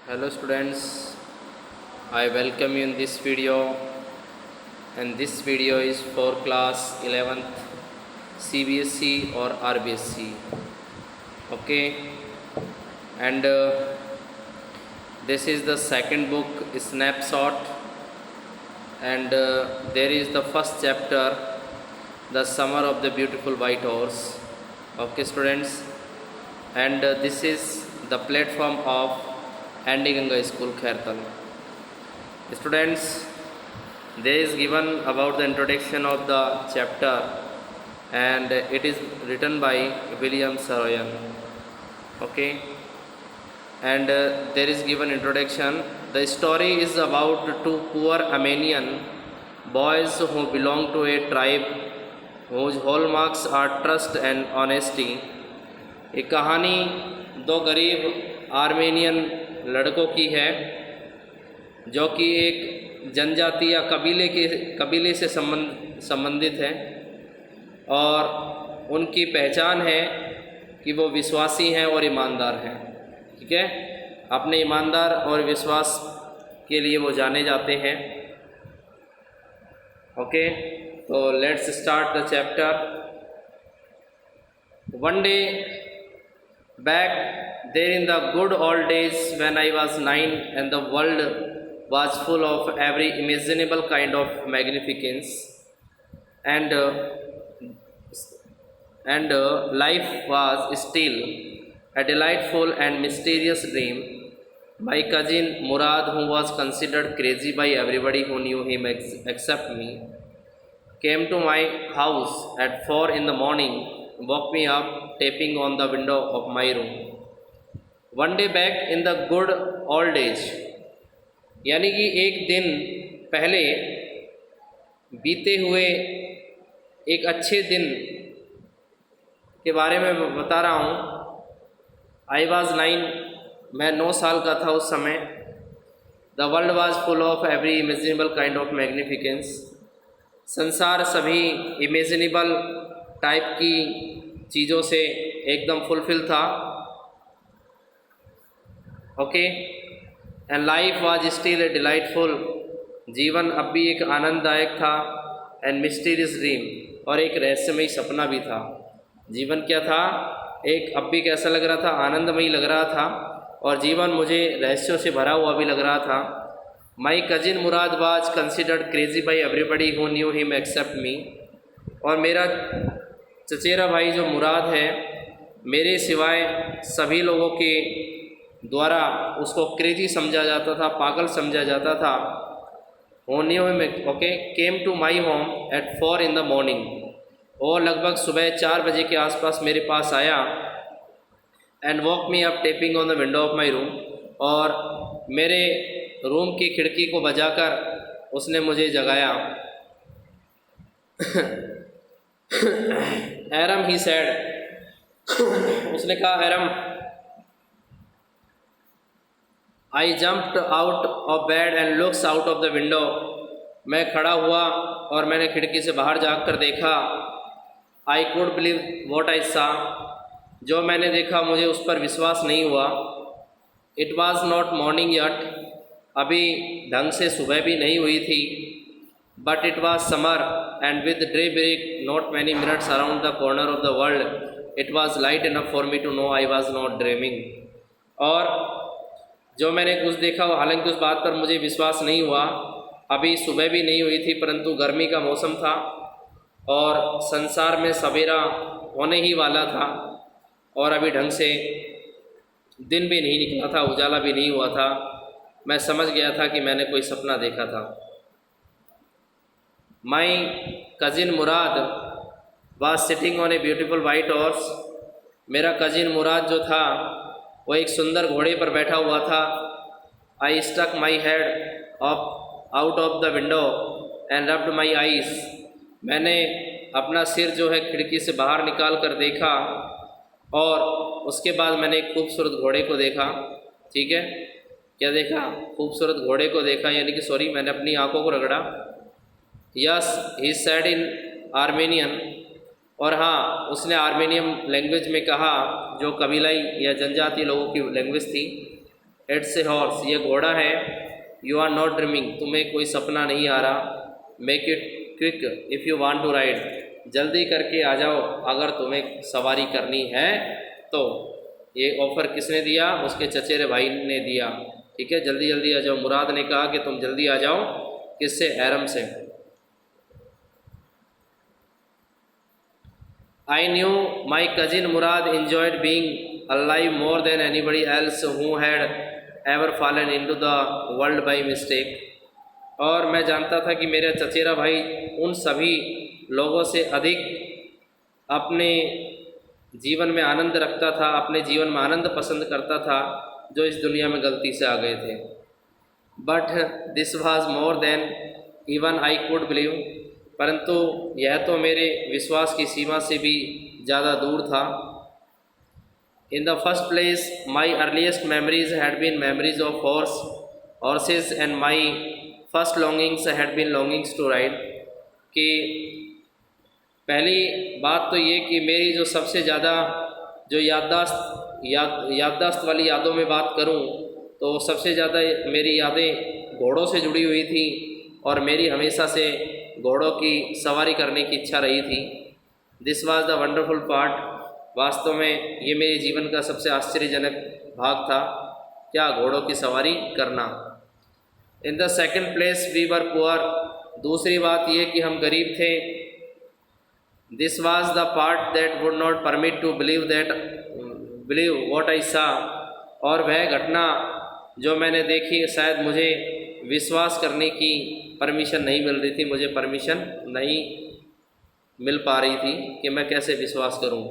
Hello students, I welcome you in this video, and this video is for class 11th CBSE or RBSE. Okay, and this is the second book snapshot, and there is the first chapter, the summer of the beautiful white horse. Okay students, and this is the platform of Andy Ganga School Khairtal. Students, there is given about the introduction of the chapter, and it is written by William Saroyan. Okay, and there is given introduction. The story is about two poor Armenian boys who belong to a tribe whose hallmarks are trust and honesty. ये कहानी दो गरीब Armenian लड़कों की है जो कि एक जनजाति या कबीले से संबंधित है, और उनकी पहचान है कि वो विश्वासी हैं और ईमानदार हैं। ठीक है, अपने ईमानदार और विश्वास के लिए वो जाने जाते हैं। ओके, तो let's start the chapter. One day back there in the good old days when I was 9 and the world was full of every imaginable kind of magnificence, and life was still a delightful and mysterious dream. My cousin Murad, who was considered crazy by everybody who knew him except me, came to my house at 4 in the morning, woke me up, tapping on the window of my room. One day back in the good old days, यानी कि एक दिन पहले बीते हुए एक अच्छे दिन के बारे में बता रहा हूँ। आई वॉज 9, मैं 9 साल का था उस समय। The world was full of every imaginable kind of magnificence, संसार सभी इमेजिनेबल टाइप की चीज़ों से एकदम फुलफिल था। Okay, and life was still a delightful, जीवन अब भी एक आनंददायक था। एंड मिस्टीरियस ड्रीम, और एक रहस्यमयी सपना भी था। जीवन क्या था, एक अब भी कैसा लग रहा था, आनंदमयी लग रहा था, और जीवन मुझे रहस्यों से भरा हुआ भी लग रहा था। My cousin Mourad was considered crazy by everybody who knew him except me, और मेरा चचेरा भाई जो मुराद है, मेरे सिवाय सभी लोगों के द्वारा उसको क्रेजी समझा जाता था, पागल समझा जाता था। होने में okay came to my home at 4 in the morning, और लगभग सुबह 4 बजे के आसपास मेरे पास आया। And walk me up tapping on the window of my room, और मेरे रूम की खिड़की को बजाकर उसने मुझे जगाया। एरम, ही सैड, उसने कहा Aram. I jumped out of bed and looks out of the window, मैं खड़ा हुआ और मैंने खिड़की से बाहर जाकर देखा। आई कुड बिलीव वॉट आई सा, जो मैंने देखा मुझे उस पर विश्वास नहीं हुआ। It was not morning yet, अभी ढंग से सुबह भी नहीं हुई थी। But it was summer and with day break not many minutes around the corner of the world it was light enough for me to know I was not dreaming. और जो मैंने कुछ देखा, हालांकि उस बात पर मुझे विश्वास नहीं हुआ। अभी सुबह भी नहीं हुई थी, परंतु गर्मी का मौसम था और संसार में सवेरा होने ही वाला था, और अभी ढंग से दिन भी नहीं निकला था, उजाला भी नहीं हुआ था। मैं समझ गया था कि मैंने कोई सपना देखा था। My cousin Mourad was sitting on a beautiful white horse, मेरा कजिन मुराद जो था वो एक सुंदर घोड़े पर बैठा हुआ था। I stuck my head of out of the window and rubbed my eyes, मैंने अपना सिर जो है खिड़की से बाहर निकाल कर देखा, और उसके बाद मैंने एक खूबसूरत घोड़े को देखा। ठीक है, क्या देखा, खूबसूरत घोड़े को देखा, यानी कि सॉरी, मैंने अपनी आंखों को रगड़ा। Yes, he said in Armenian, और हाँ, उसने आर्मेनियम लैंग्वेज में कहा, जो कबीलाई या जनजातीय लोगों की लैंग्वेज थी। इट्स ए हॉर्स, ये घोड़ा है। यू आर नॉट ड्रीमिंग, तुम्हें कोई सपना नहीं आ रहा। Make it quick if you want to ride, जल्दी करके आ जाओ अगर तुम्हें सवारी करनी है तो। ये ऑफ़र किसने दिया? उसके चचेरे भाई ने दिया। ठीक है, जल्दी जल्दी आ जाओ। मुराद ने कहा कि तुम जल्दी आ जाओ। किससे? एरम से। I knew my cousin Murad enjoyed being alive more than anybody else who had ever fallen into the world by mistake। और मैं जानता था कि मेरा चचेरा भाई उन सभी लोगों से अधिक अपने जीवन में आनंद रखता था, अपने जीवन में आनंद पसंद करता था, जो इस दुनिया में गलती से आ गए थे। But this was more than even I could believe, परंतु यह तो मेरे विश्वास की सीमा से भी ज़्यादा दूर था। In the first place my earliest memories had been memories of horses and my first longings had been longings to ride. कि पहली बात तो ये कि मेरी जो सबसे ज़्यादा जो याददाश्त वाली यादों में बात करूं तो सबसे ज़्यादा मेरी यादें घोड़ों से जुड़ी हुई थी और मेरी हमेशा से घोड़ों की सवारी करने की इच्छा रही थी। This was the wonderful part, वास्तव में ये मेरे जीवन का सबसे आश्चर्यजनक भाग था, क्या? घोड़ों की सवारी करना। In the second place we were poor, दूसरी बात यह कि हम गरीब थे। This was the part that would not permit to believe what I saw, और वह घटना जो मैंने देखी शायद मुझे विश्वास करने की परमिशन नहीं मिल रही थी, मुझे परमिशन नहीं मिल पा रही थी कि मैं कैसे विश्वास करूं।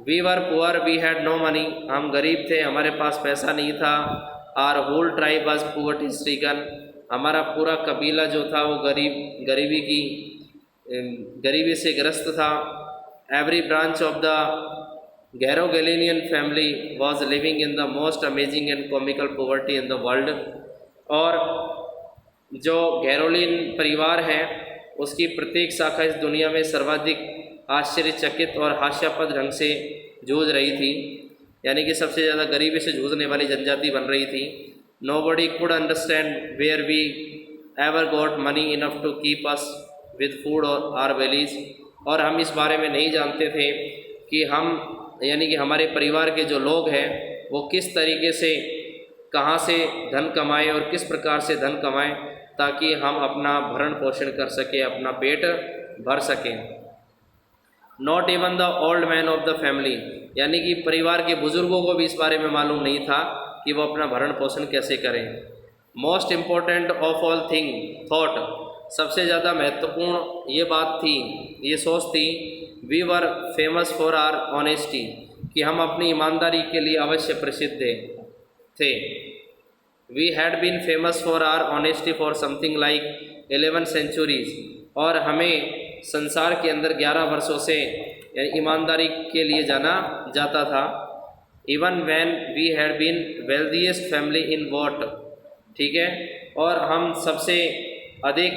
We were poor we had no money, हम गरीब थे, हमारे पास पैसा नहीं था। Our whole tribe was poverty stricken, हमारा पूरा कबीला जो था वो गरीबी से ग्रस्त था। Every branch of the Garoghlanian family was living in the most amazing and comical poverty in the world, और जो गैरोलिन परिवार है उसकी प्रत्येक शाखा इस दुनिया में सर्वाधिक आश्चर्यचकित और हास्यास्पद ढंग से जूझ रही थी, यानी कि सबसे ज़्यादा गरीबी से जूझने वाली जनजाति बन रही थी। Nobody could understand where we ever got money enough to keep us with food और आर वेलीज, और हम इस बारे में नहीं जानते थे कि हम यानी कि हमारे परिवार के जो लोग हैं वो किस तरीके से कहाँ से धन कमाएं और किस प्रकार से धन कमाएं ताकि हम अपना भरण पोषण कर सकें, अपना पेट भर सकें। Not even the old man of the family, यानी कि परिवार के बुज़ुर्गों को भी इस बारे में मालूम नहीं था कि वो अपना भरण पोषण कैसे करें। Most important of all thing thought, सबसे ज़्यादा महत्वपूर्ण ये बात थी, ये सोच थी, we were famous for our honesty, कि हम अपनी ईमानदारी के लिए अवश्य प्रसिद्ध थे। We had been famous for our honesty for something like 11 centuries, और हमें संसार के अंदर 11 वर्षों से यानी ईमानदारी के लिए जाना जाता था। Even when we had been wealthiest family in what, ठीक है, और हम सबसे अधिक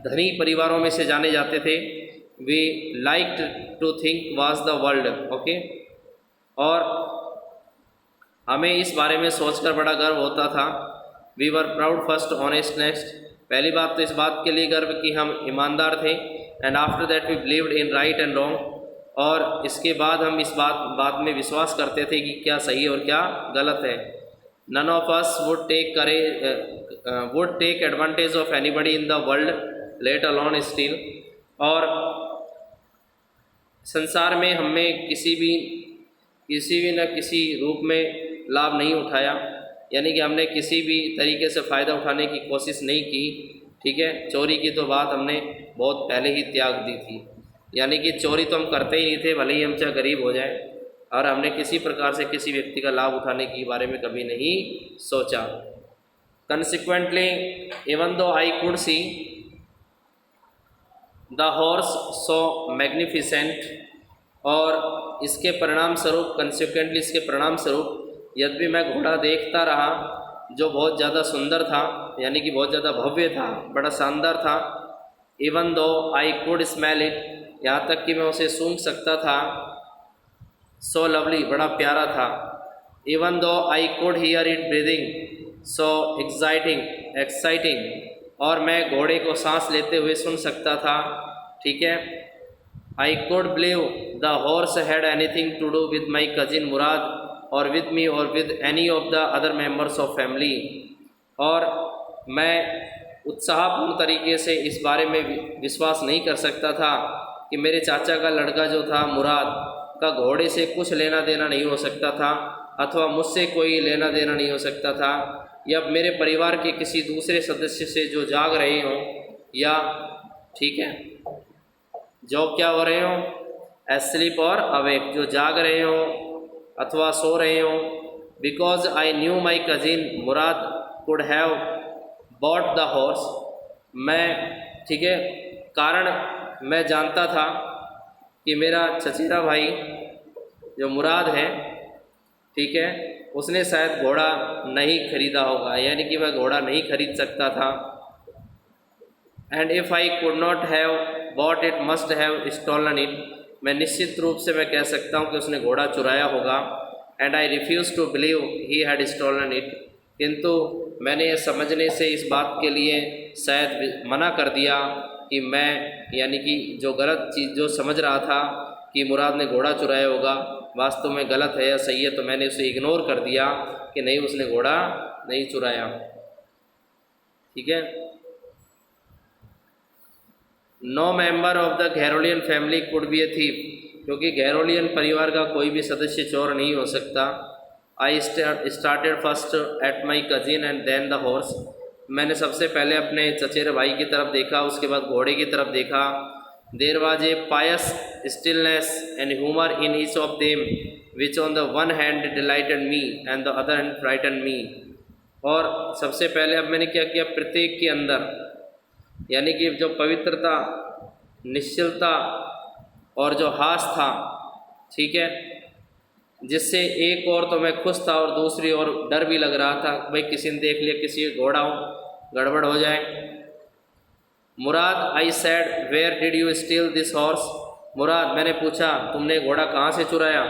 धनी परिवारों में से जाने जाते थे। We liked to think was the world, okay, और हमें इस बारे में सोचकर बड़ा गर्व होता था। We were proud first honest next, पहली बात तो इस बात के लिए गर्व कि हम ईमानदार थे। And after that we believed in right and wrong, और इसके बाद हम इस बात में विश्वास करते थे कि क्या सही और क्या गलत है। None of us would take advantage of anybody in the world let alone steal, और संसार में हमें किसी भी न किसी रूप में लाभ नहीं उठाया, यानी कि हमने किसी भी तरीके से फ़ायदा उठाने की कोशिश नहीं की, ठीक है। चोरी की तो बात हमने बहुत पहले ही त्याग दी थी, यानी कि चोरी तो हम करते ही नहीं थे, भले ही हम चाहे गरीब हो जाए, और हमने किसी प्रकार से किसी व्यक्ति का लाभ उठाने के बारे में कभी नहीं सोचा। Consequently even though I could see the horse so magnificent, और इसके परिणाम स्वरूप कंसिक्वेंटली इसके परिणाम स्वरूप यद्यपि मैं घोड़ा देखता रहा जो बहुत ज़्यादा सुंदर था, यानी कि बहुत ज़्यादा भव्य था, बड़ा शानदार था। Even though I could smell it, यहाँ तक कि मैं उसे सूंघ सकता था। सो लवली, बड़ा प्यारा था। Even though I could hear it breathing so exciting, और मैं घोड़े को सांस लेते हुए सुन सकता था, ठीक है। I could believe the horse had anything to do with my cousin Mourad or with me or with any of the other members of family, और मैं उत्साहपूर्ण तरीके से इस बारे में विश्वास नहीं कर सकता था कि मेरे चाचा का लड़का जो था मुराद का घोड़े से कुछ लेना देना नहीं हो सकता था, अथवा मुझसे कोई लेना देना नहीं हो सकता था, या मेरे परिवार के किसी दूसरे सदस्य से जो जाग रहे हों, या ठीक है जो क्या हो रहे हों, एस्लीप और अवेक, जो जाग रहे हों अथवा सो रहे हों। Because I knew my cousin Murad could have bought the horse, मैं ठीक है कारण मैं जानता था कि मेरा चचेरा भाई जो मुराद है, ठीक है, उसने शायद घोड़ा नहीं खरीदा होगा, यानी कि वह घोड़ा नहीं खरीद सकता था। And if I could not have bought it must have stolen it, मैं निश्चित रूप से मैं कह सकता हूँ कि उसने घोड़ा चुराया होगा। And I refuse to believe he had stolen it, किंतु मैंने ये समझने से इस बात के लिए शायद मना कर दिया कि मैं यानी कि जो गलत चीज़ जो समझ रहा था कि मुराद ने घोड़ा चुराया होगा, वास्तव में गलत है या सही है, तो मैंने उसे इग्नोर कर दिया कि नहीं, उसने घोड़ा नहीं चुराया, ठीक है। No member of the Garoghlanian family could be a thief, क्योंकि घेरोलियन परिवार का कोई भी सदस्य चोर नहीं हो सकता। I started first at my cousin and then the horse, मैंने सबसे पहले अपने चचेरे भाई की तरफ देखा, उसके बाद घोड़े की तरफ देखा। There was a pious stillness and humour in each of them which on the one hand delighted me and the other hand frighten me, और सबसे पहले अब मैंने क्या किया, प्रत्येक के अंदर यानी कि जो पवित्रता, निश्चलता और जो हास था, ठीक है, जिससे एक और तो मैं खुश था और दूसरी ओर डर भी लग रहा था, भाई किसी ने देख लिया, किसी घोड़ा हो गड़बड़ हो जाए। Mourad I said where did you steal this horse, Mourad मैंने पूछा तुमने घोड़ा कहाँ से चुराया।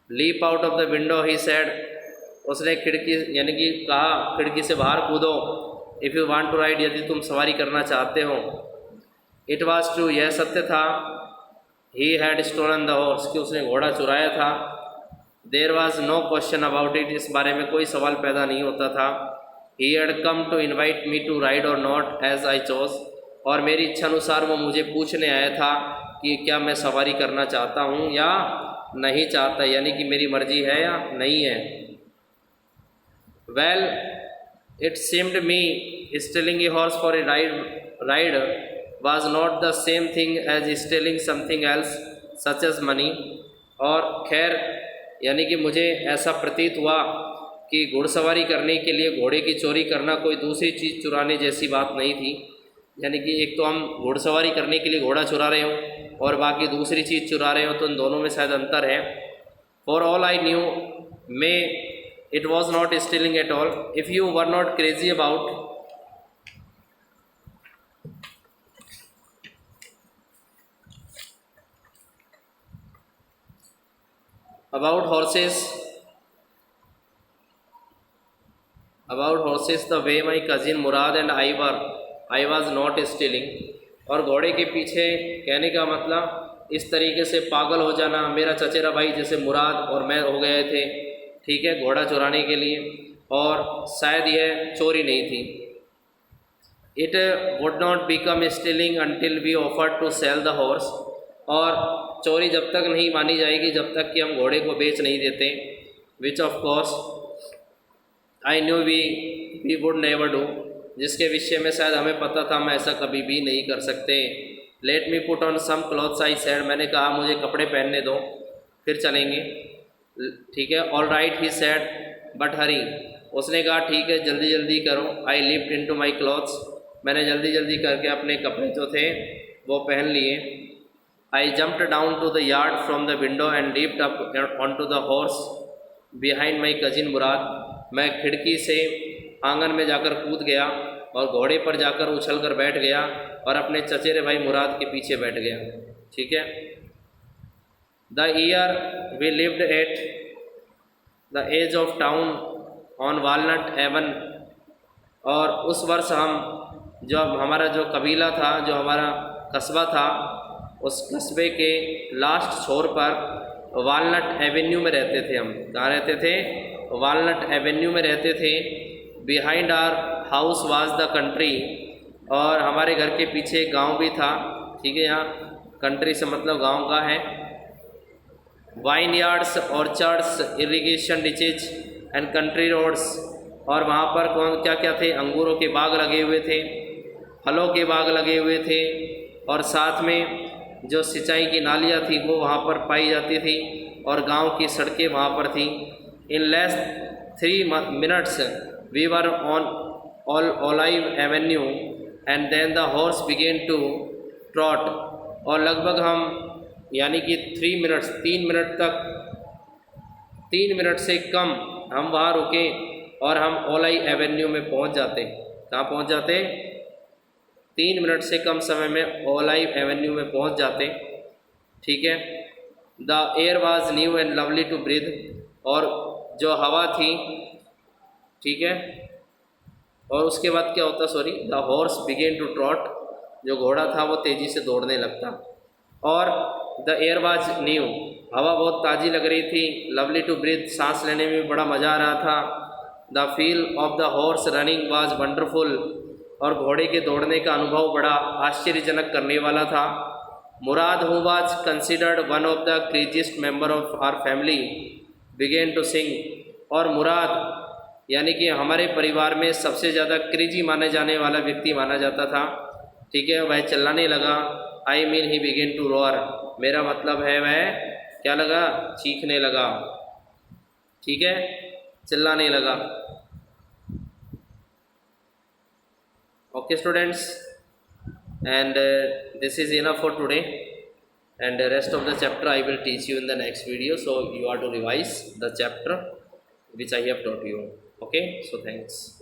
Leap out of the window he said, उसने खिड़की यानी कि कहा खिड़की से बाहर कूदो। If you want to ride, यदि तुम सवारी करना चाहते हो। इट वाज ट्रू, यह सत्य था। He had stolen the horse, कि उसने घोड़ा चुराया था। There was no question about it, इस बारे में कोई सवाल पैदा नहीं होता था। He had come to invite me to ride और नॉट एज आई चोज, और मेरी इच्छानुसार वो मुझे पूछने आया था कि क्या मैं सवारी करना चाहता हूँ या नहीं चाहता, यानी कि मेरी मर्जी है या नहीं है। Well it seemed me stealing a horse for a ride was not the same thing as stealing something else such as money, और खैर यानी कि मुझे ऐसा प्रतीत हुआ कि घुड़सवारी करने के लिए घोड़े की चोरी करना कोई दूसरी चीज़ चुराने जैसी बात नहीं थी। यानी कि एक तो हम घुड़सवारी करने के लिए घोड़ा चुरा रहे हो और बाकी दूसरी चीज़ चुरा रहे हो, तो इन दोनों में शायद अंतर है। For all I knew may it was not stealing at all if you were not crazy about horses the way my cousin Murad and I was not stealing, और घोड़े के पीछे कहने का मतलब इस तरीके से पागल हो जाना, मेरा चचेरा भाई जैसे मुराद और मैं हो गए थे, ठीक है, घोड़ा चुराने के लिए, और शायद यह चोरी नहीं थी। It would not become stealing until we offered to sell the horse, और चोरी जब तक नहीं मानी जाएगी जब तक कि हम घोड़े को बेच नहीं देते। Which of course I knew we would never do, जिसके विषय में शायद हमें पता था हम ऐसा कभी भी नहीं कर सकते। Let me put on some clothes I said, मैंने कहा मुझे कपड़े पहनने दो फिर चलेंगे, ठीक है। All right he said but hurry, उसने कहा ठीक है जल्दी जल्दी करो। I lift into my clothes, मैंने जल्दी जल्दी करके अपने कपड़े जो थे वो पहन लिए। I jumped down to the yard from the window and leaped up onto the horse behind my cousin Murad, मैं खिड़की से आंगन में जाकर कूद गया और घोड़े पर जाकर उछल कर बैठ गया और अपने चचेरे भाई मुराद के पीछे बैठ गया, ठीक है। The year we lived at the edge of town on Walnut avenue. और उस वर्ष हम जब हमारा जो कबीला था, जो हमारा कस्बा था, उस कस्बे के लास्ट छोर पर वालनट एवेन्यू में रहते थे। हम कहाँ रहते थे? वालनट एवेन्यू में रहते थे। Behind our house was the country. और हमारे घर के पीछे एक गाँव भी था। ठीक है, यहाँ कंट्री से मतलब गाँव का है। Vineyards, orchards, irrigation ditches and country roads. और वहाँ पर कौन क्या क्या थे? अंगूरों के बाग लगे हुए थे, फलों के बाग लगे हुए थे, और साथ में जो सिंचाई की नालियाँ थी वो वहाँ पर पाई जाती थी, और गांव की सड़कें वहाँ पर थी। In less 3 minutes we were on Olive Avenue and then the horse began to trot. और लगभग हम यानी कि 3 मिनट्स 3 मिनट तक 3 मिनट से कम हम वहाँ रुके और हम ओलाई एवेन्यू में पहुँच जाते। कहाँ पहुँच जाते? 3 मिनट से कम समय में ओलाई एवेन्यू में पहुँच जाते। ठीक है। The air was new and lovely to breathe. और जो हवा थी, ठीक है, और उसके बाद क्या होता? Sorry, the horse began to trot. जो घोड़ा था वो तेज़ी से दौड़ने लगता। और द एयर वाज न्यू, हवा बहुत ताज़ी लग रही थी। लवली टू ब्रीथ, सांस लेने में भी बड़ा मज़ा आ रहा था। The feel of the horse running was wonderful. और घोड़े के दौड़ने का अनुभव बड़ा आश्चर्यजनक करने वाला था। Mourad, who was considered one of the craziest member of our family, began to sing. और मुराद यानी कि हमारे परिवार में सबसे ज़्यादा क्रेजी माने जाने वाला व्यक्ति माना जाता था। ठीक है, वह चिल्लाने लगा। I mean he began to roar. मेरा मतलब है वह क्या लगा? चीखने लगा। ठीक है, चिल्लाने लगा। Okay students, and this is enough for today, and the rest of the chapter I will teach you in the next video, so you are to revise the chapter which I have taught you. Okay, so thanks.